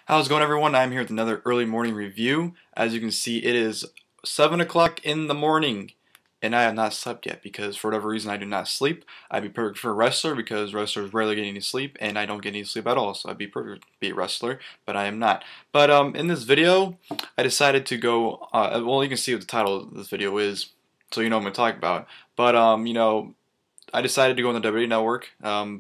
How's it going, everyone? I'm here with another early morning review. As you can see, it is 7 o'clock in the morning, and I have not slept yet because for whatever reason I do not sleep. I'd be perfect for a wrestler because wrestlers rarely get any sleep, and I don't get any sleep at all, so I'd be perfect to be a wrestler, but I am not. But in this video, I decided to go, well, you can see what the title of this video is, so you know what I'm going to talk about. But, I decided to go on the WWE Network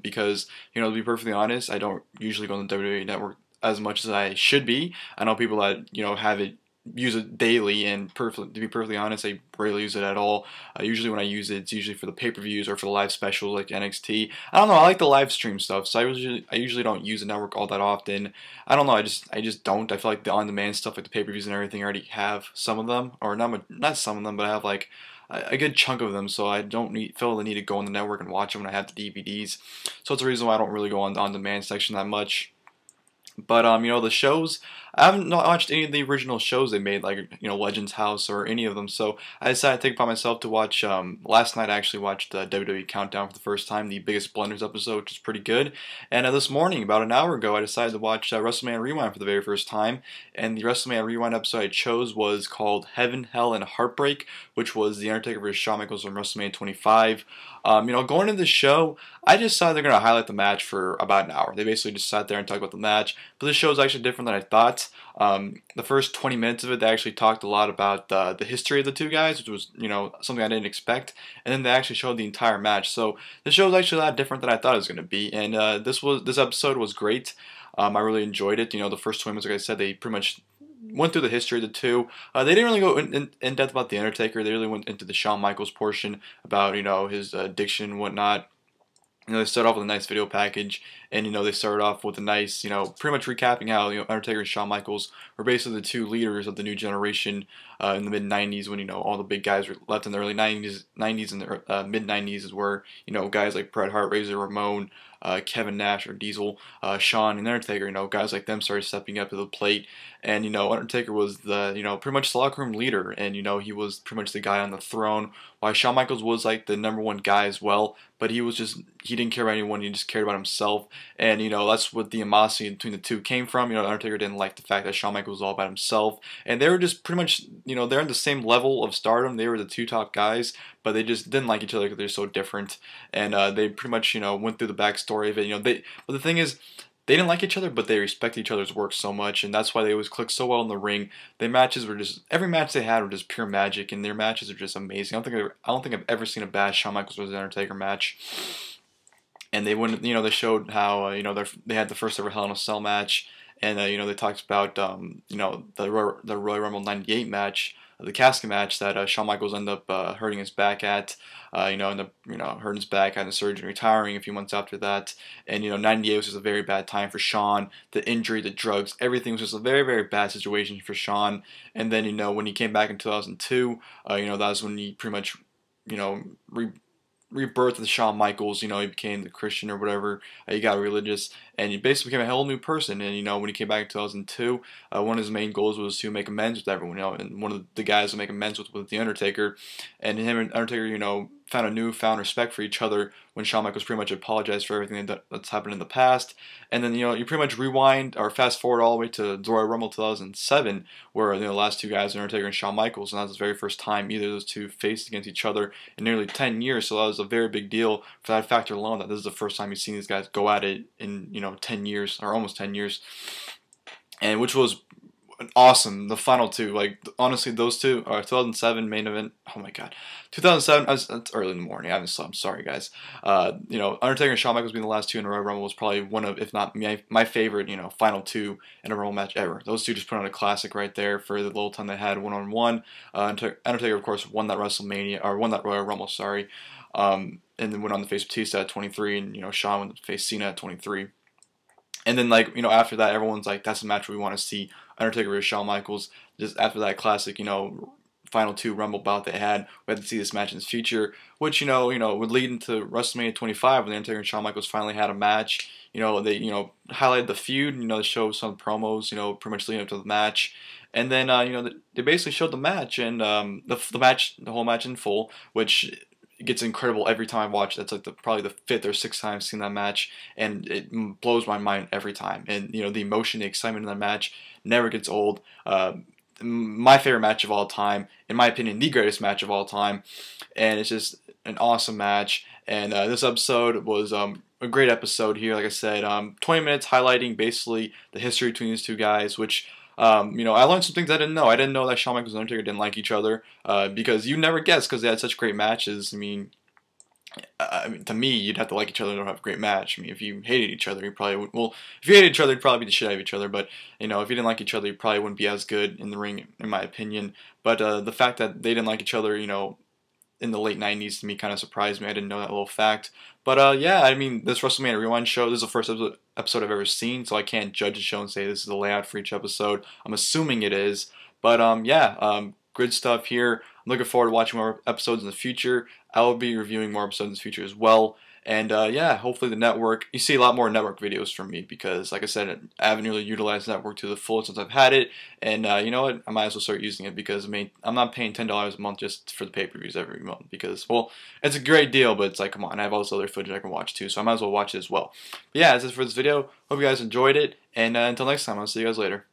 because, to be perfectly honest, I don't usually go on the WWE Network as much as I should be. I know people that have it use it daily, and to be perfectly honest, I rarely use it at all. Usually when I use it, it's usually for the pay-per-views or for the live specials like NXT. I don't know. I like the live stream stuff, so I usually don't use the network all that often. I don't know. I just don't. I feel like the on-demand stuff, like the pay-per-views and everything, I already have some of them, or not some of them, but I have like a good chunk of them, so I don't feel the need to go on the network and watch them when I have the DVDs. So it's the reason why I don't really go on the on-demand section that much. But the shows, I haven't not watched any of the original shows they made, like Legends House or any of them. So I decided to take it upon myself to watch. Last night I actually watched the WWE Countdown for the first time, the Biggest Blunders episode, which is pretty good. And this morning, about an hour ago, I decided to watch WrestleMania Rewind for the very first time. And the WrestleMania Rewind episode I chose was called Heaven, Hell, and Heartbreak, which was the Undertaker vs. Shawn Michaels from WrestleMania 25. Going into the show, I just thought they're going to highlight the match for about an hour. They basically just sat there and talked about the match. But this show is actually different than I thought. The first 20 minutes of it, they actually talked a lot about the history of the two guys, which was, something I didn't expect. And then they actually showed the entire match. So the show is actually a lot different than I thought it was going to be. And this episode was great. I really enjoyed it. The first 20 minutes, like I said, they pretty much went through the history of the two. They didn't really go in depth about the Undertaker. They really went into the Shawn Michaels portion about his addiction and whatnot. They started off with a nice video package, and they started off with a nice, pretty much recapping how Undertaker and Shawn Michaels were basically the two leaders of the new generation in the mid '90s, when all the big guys were left in the early '90s and the mid '90s is where guys like Bret Hart, Razor Ramon, Kevin Nash or Diesel, Shawn and Undertaker, guys like them started stepping up to the plate, and Undertaker was the pretty much the locker room leader, and he was pretty much the guy on the throne, while Shawn Michaels was like the #1 guy as well, but he didn't care about anyone, he just cared about himself, and that's what the animosity between the two came from. Undertaker didn't like the fact that Shawn Michaels was all about himself, and they were just pretty much they're in the same level of stardom. They were the two top guys, but they just didn't like each other because they're so different, and they pretty much went through the backstory of it. But the thing is, they didn't like each other, but they respect each other's work so much, and that's why they always click so well in the ring. Their matches were every match they had were just pure magic, and their matches are just amazing. I don't think I've ever seen a bad Shawn Michaels vs. Undertaker match. And they went, they showed how they had the first ever Hell in a Cell match, and they talked about the Royal Rumble '98 match, the casket match that Shawn Michaels ended up hurting his back at, ended up hurting his back, having surgery, retiring a few months after that, and '98 was just a very bad time for Shawn. The injury, the drugs, everything was just a very, very bad situation for Shawn. And then when he came back in 2002, that was when he pretty much rebirth of Shawn Michaels. He became the Christian or whatever. He got religious, and he basically became a whole new person. And when he came back in 2002, one of his main goals was to make amends with everyone. And one of the guys to make amends with was the Undertaker, and him and Undertaker, found a newfound respect for each other when Shawn Michaels pretty much apologized for everything that's happened in the past. And then you pretty much rewind or fast forward all the way to the Royal Rumble 2007, where the last two guys, Undertaker and Shawn Michaels, and that was the very first time either of those two faced against each other in nearly 10 years. So that was a very big deal for that factor alone, that this is the first time you've seen these guys go at it in 10 years or almost 10 years, and which was awesome. The final two, like, honestly, those two, 2007 main event, oh my god, 2007, it's early in the morning, I haven't slept, I'm sorry guys. Undertaker and Shawn Michaels being the last two in a Royal Rumble was probably one of, if not my favorite, final two in a Rumble match ever. Those two just put on a classic right there for the little time they had one-on-one. Undertaker, of course, won that Royal Rumble, sorry, and then went on to face Batista at 23, and Shawn went to face Cena at 23. And then, after that, everyone's like, that's the match we want to see, Undertaker versus Shawn Michaels. Just after that classic, final two Rumble bout they had, we had to see this match in the future, which, would lead into WrestleMania 25, when the Undertaker and Shawn Michaels finally had a match. They, highlighted the feud, they showed some promos, pretty much leading up to the match. And then, they basically showed the match, and the whole match in full, which it gets incredible every time I watch it. That's like probably the fifth or sixth time I've seen that match, and it blows my mind every time. And you know, the emotion, the excitement in that match never gets old. My favorite match of all time, in my opinion, the greatest match of all time, and it's just an awesome match. And this episode was a great episode here. Like I said, 20 minutes highlighting basically the history between these two guys, which you know, I learned some things I didn't know. I didn't know that Shawn Michaels and Undertaker didn't like each other because you never guess because they had such great matches. I mean, to me, you'd have to like each other to have a great match. I mean, if you hated each other, you probably would. Well, if you hated each other, you'd probably beat the shit out of each other. But you know, if you didn't like each other, you probably wouldn't be as good in the ring, in my opinion. But the fact that they didn't like each other, you know, in the late 90s to me kind of surprised me. I didn't know that little fact. But yeah, I mean, this WrestleMania Rewind show, this is the first episode I've ever seen, so I can't judge the show and say this is the layout for each episode. I'm assuming it is. But yeah, good stuff here. I'm looking forward to watching more episodes in the future. I will be reviewing more episodes in the future as well. And yeah, hopefully the network, you see a lot more network videos from me because, like I said, I haven't really utilized the network to the full since I've had it. And you know what, I might as well start using it because I'm not paying $10 a month just for the pay-per-views every month because, well, it's a great deal, but it's like, come on, I have all this other footage I can watch too, so I might as well watch it as well. But yeah, that's it for this video. Hope you guys enjoyed it, and until next time, I'll see you guys later.